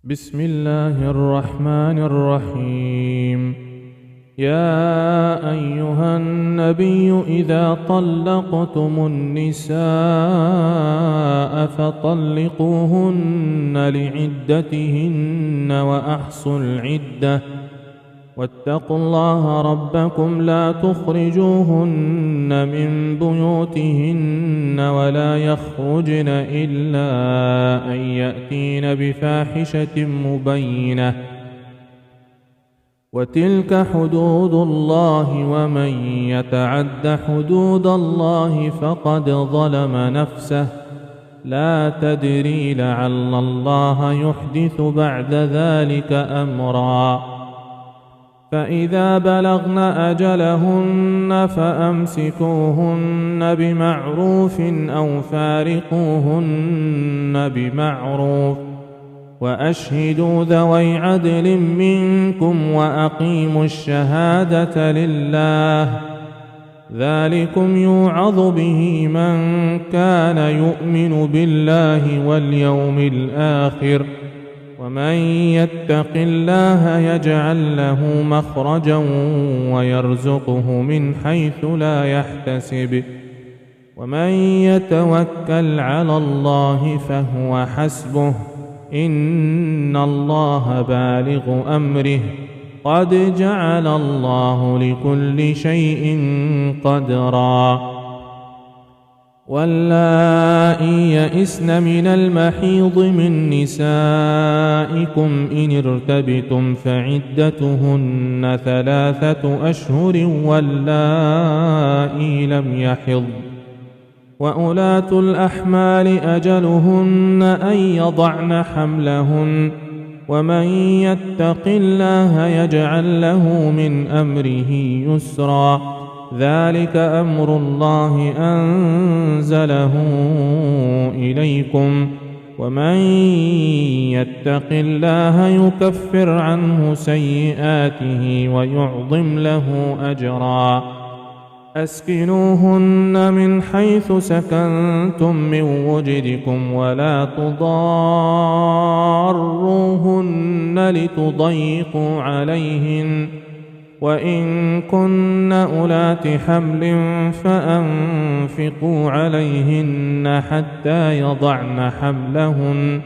بسم الله الرحمن الرحيم. يا أيها النبي إذا طلقتم النساء فطلقوهن لعدتهن وأحصوا العدة واتقوا الله ربكم لا تخرجوهن من بيوتهن ولا يخرجن إلا أن يأتين بفاحشة مبينة وتلك حدود الله ومن يتعد حدود الله فقد ظلم نفسه لا تدري لعل الله يحدث بعد ذلك أمرا. فإذا بلغن أجلهن فأمسكوهن بمعروف أو فارقوهن بمعروف وأشهدوا ذوي عدل منكم وأقيموا الشهادة لله ذلكم يوعظ به من كان يؤمن بالله واليوم الآخر ومن يتق الله يجعل له مخرجا ويرزقه من حيث لا يحتسب ومن يتوكل على الله فهو حسبه إن الله بالغ أمره قد جعل الله لكل شيء قدرا. واللائي يئسن من المحيض من نسائكم إن ارتبتم فعدتهن 3 أشهر واللائي لم يحضن وأولاة الأحمال أجلهن أن يضعن حملهن ومن يتق الله يجعل له من أمره يسرا ذلك أمر الله أنزله إليكم ومن يتق الله يكفر عنه سيئاته ويعظم له أجرا. أسكنوهن من حيث سكنتم من وجدكم ولا تضاروهن لتضيقوا عليهن وإن كن أولات حمل فأنفقوا عليهن حتى يضعن حملهن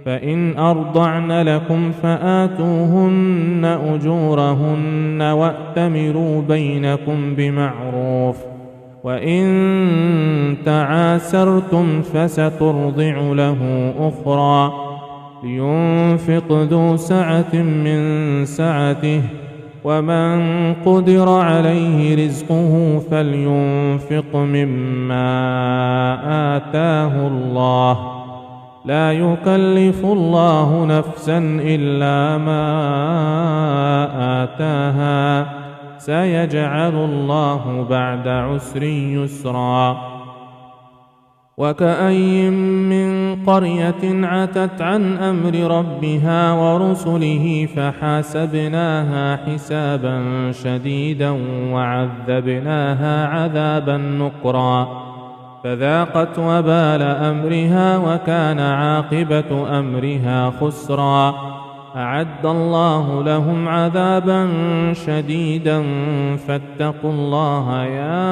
فإن أرضعن لكم فآتوهن أجورهن وأتمروا بينكم بمعروف وإن تعاسرتم فسترضع له أخرى لينفق ذو سعة من سعته ومن قدر عليه رزقه فلينفق مما آتاه الله لا يكلف الله نفسا إلا ما آتاها سيجعل الله بعد عسر يسرا. وكأي من قرية عتت عن أمر ربها ورسله فحاسبناها حسابا شديدا وعذبناها عذابا نكرا فذاقت وبال أمرها وكان عاقبة أمرها خسرا. أعد الله لهم عذابا شديدا فاتقوا الله يا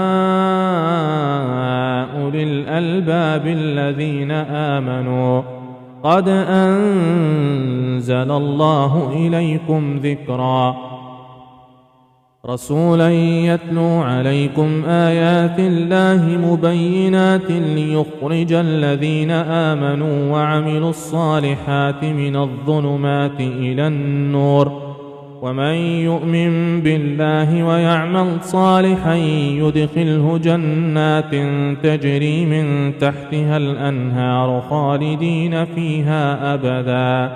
أولي الألباب الذين آمنوا قد أنزل الله إليكم ذكرا. رسولا يتلو عليكم آيات الله مبينات ليخرج الذين آمنوا وعملوا الصالحات من الظلمات إلى النور ومن يؤمن بالله ويعمل صالحا يدخله جنات تجري من تحتها الأنهار خالدين فيها أبدا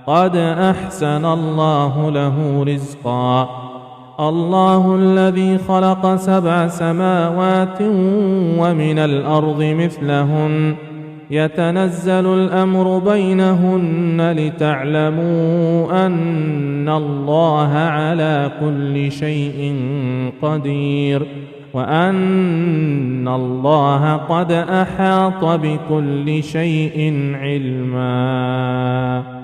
قد أحسن الله له رزقا. الله الذي خلق 7 سماوات ومن الأرض مثلهن يتنزل الأمر بينهن لتعلموا أن الله على كل شيء قدير وأن الله قد أحاط بكل شيء علما.